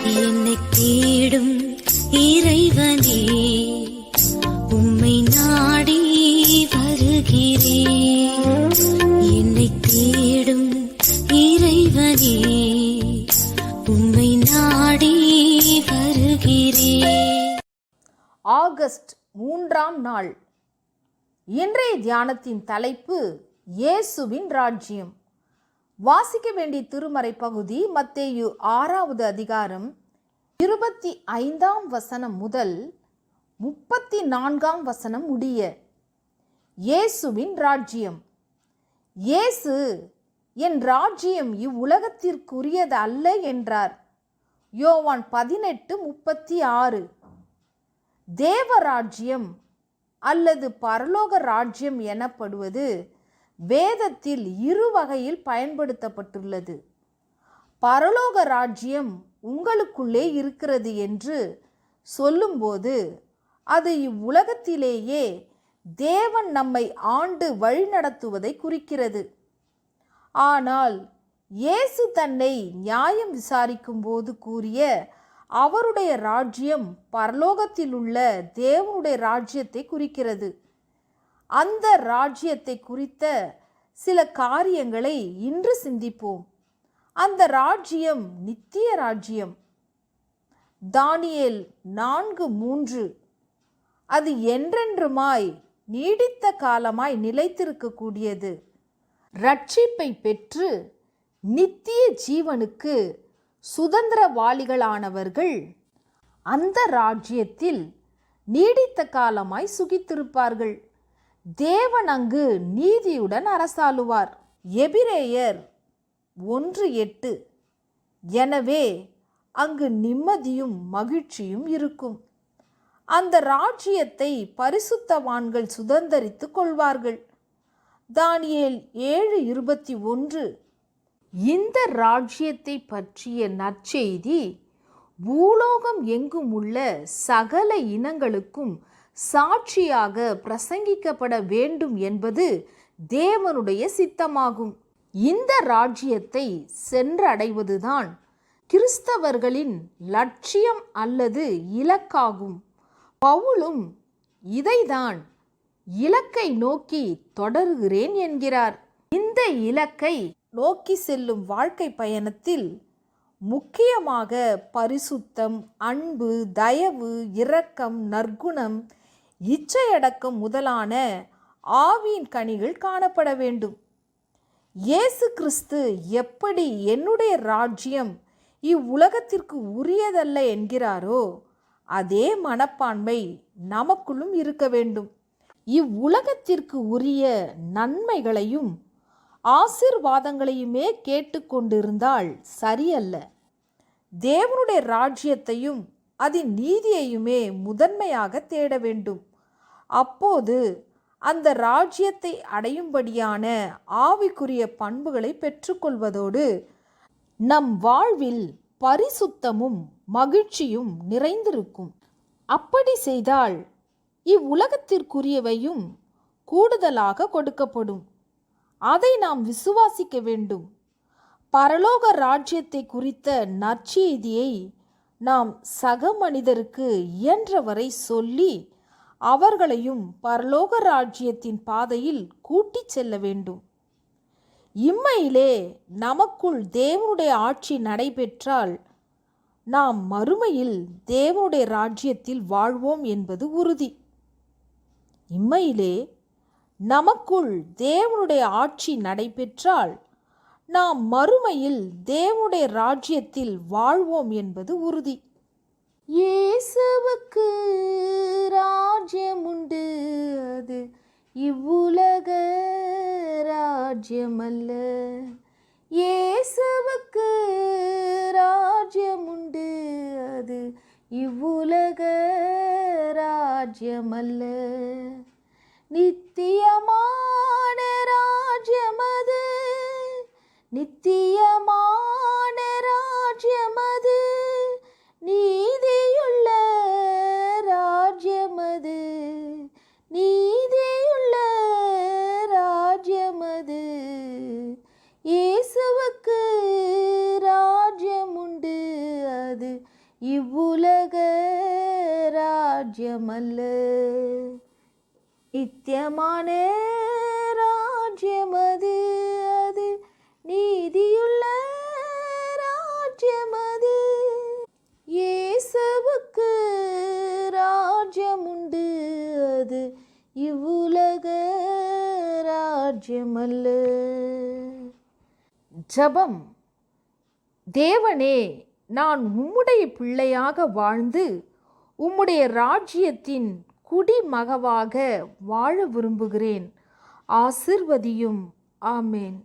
என்னை தேடும் இறைவனே, உம்மை நாடி வருகிறேன். என்னை தேடும் இறைவனே, உம்மை நாடி வருகிறேன். ஆகஸ்ட் 3ஆம் நாள். இன்றைய தியானத்தின் தலைப்பு இயேசுவின் ராஜ்யம். வாசிக்க வேண்டிய திருமறை பகுதி மத்தேயு 6வது அதிகாரம் 25ஆம் வசனம் முதல் 34ஆம் வசனம் முடிய. இயேசுவின் ராஜ்யம். இயேசு, என் ராஜ்யம் இவ்வுலகத்திற்குரியது அல்ல என்றார். யோவான் 18:36. தேவராஜ்யம் அல்லது பரலோக ராஜ்யம் எனப்படுவது வேதத்தில் இரு வகையில் பயன்படுத்தப்பட்டுள்ளது. பரலோக ராஜ்யம் உங்களுக்குள்ளே இருக்கிறது என்று சொல்லும்போது அது இவ்வுலகத்திலேயே தேவன் நம்மை ஆண்டு வழிநடத்துவதை குறிக்கிறது. ஆனால் இயேசு தன்னை நியாயம் விசாரிக்கும் போது கூறிய அவருடைய ராஜ்யம் பரலோகத்தில் உள்ள தேவனுடைய ராஜ்யத்தை குறிக்கிறது. அந்த ராஜ்யத்தை குறித்த சில காரியங்களை இன்று சிந்திப்போம். அந்த ராஜ்யம் நித்திய ராஜ்யம். தானியேல் 4:3. அது என்றென்றுமாய் நீடித்த காலமாய் நிலைத்திருக்கக்கூடியது. ரட்சிப்பை பெற்று நித்திய ஜீவனுக்கு சுதந்திரவாளிகளானவர்கள் அந்த ராஜ்யத்தில் நீடித்த காலமாய் சுகித்திருப்பார்கள். தேவன் அங்கு நீதியுடன் அரசாளுவார். எபிரேயர் 1:8. எனவே அங்கு நிம்மதியும் மகிழ்ச்சியும் இருக்கும். அந்த ராஜ்யத்தை பரிசுத்தவான்கள் சுதந்தரித்து கொள்வார்கள். தானியேல் 7:21. இந்த ராஜ்யத்தை பற்றிய நற்செய்தி பூலோகம் எங்கும் உள்ள சகல இனங்களுக்கும் சாட்சியாக பிரசங்கிக்கப்பட வேண்டும் என்பது தேவனுடைய சித்தமாகும். இந்த ராஜ்யத்தை சென்றடைவதுதான் கிறிஸ்தவர்களின் லட்சியம் அல்லது இலக்காகும். பவுலும் இதைதான் இலக்கை நோக்கி தொடருகிறேன் என்கிறார். இந்த இலக்கை நோக்கி செல்லும் வாழ்க்கை பயணத்தில் முக்கியமாக பரிசுத்தம், அன்பு, தயவு, இரக்கம், நற்குணம், இச்சையடக்கம் முதலான ஆவியின் கனிகள் காணப்பட வேண்டும். இயேசு கிறிஸ்து எப்படி என்னுடைய ராஜ்யம் இவ்வுலகத்திற்கு உரியதல்ல என்கிறாரோ அதே மனப்பான்மை நமக்குள்ளும் இருக்க வேண்டும். இவ்வுலகத்திற்கு உரிய நன்மைகளையும் ஆசீர்வாதங்களையுமே கேட்டுக்கொண்டிருந்தால் சரியல்ல. தேவனுடைய ராஜ்யத்தையும் அதன் நீதியையுமே முதன்மையாக தேட வேண்டும். அப்போது அந்த ராஜ்யத்தை அடையும்படியான ஆவிக்குரிய பண்புகளை பெற்றுக்கொள்வதோடு நம் வாழ்வில் பரிசுத்தமும் மகிழ்ச்சியும் நிறைந்திருக்கும். அப்படி செய்தால் இவ்வுலகத்திற்குரியவையும் கூடுதலாக கொடுக்கப்படும். அதை நாம் விசுவாசிக்க வேண்டும். பரலோக ராஜ்யத்தை குறித்த நற்செய்தியை நாம் சக மனிதருக்கு இயன்றவரை சொல்லி அவர்களையும் பரலோக ராஜ்யத்தின் பாதையில் கூட்டிச் செல்ல வேண்டும். இம்மையிலே நமக்குள் தேவனுடைய ஆட்சி நடைபெற்றால் நாம் மறுமையில் தேவனுடைய ராஜ்யத்தில் வாழ்வோம் என்பது உறுதி. இம்மையிலே நமக்குள் தேவனுடைய ஆட்சி நடைபெற்றால் நாம் மறுமையில் தேவனுடைய ராஜ்யத்தில் வாழ்வோம் என்பது உறுதி. இயேசுவுக்கு ராஜ்யம் உண்டு, அது இவ்வுலக ராஜ்யம் அல்ல. இயேசுவுக்கு ராஜ்யம் உண்டு, அது இவ்வுலக ராஜ்யம் அல்ல. நித்தியமான ராஜ்யமது, நித்தியமான ராஜ்யமது, நீதியுள்ள ராஜ்யமது, நீதியுள்ள ராஜ்யமது. இயேசுவுக்கு ராஜ்யம் உண்டு, அது இவ்வுலக ராஜ்யமல்ல. நித்தியமான ராஜ்யமது, அது நீதியுள்ள ராஜ்யமது. இயேசுவுக்கு ராஜ்யமுண்டு, அது இவ்வுலக ராஜ்யமல்ல. ஜெபம். தேவனே, நான் உம்முடைய பிள்ளையாக வாழ்ந்து உம்முடைய ராஜ்யத்தின் குடிமகவாக வாழ விரும்புகிறேன். ஆசிர்வதியும். ஆமேன்.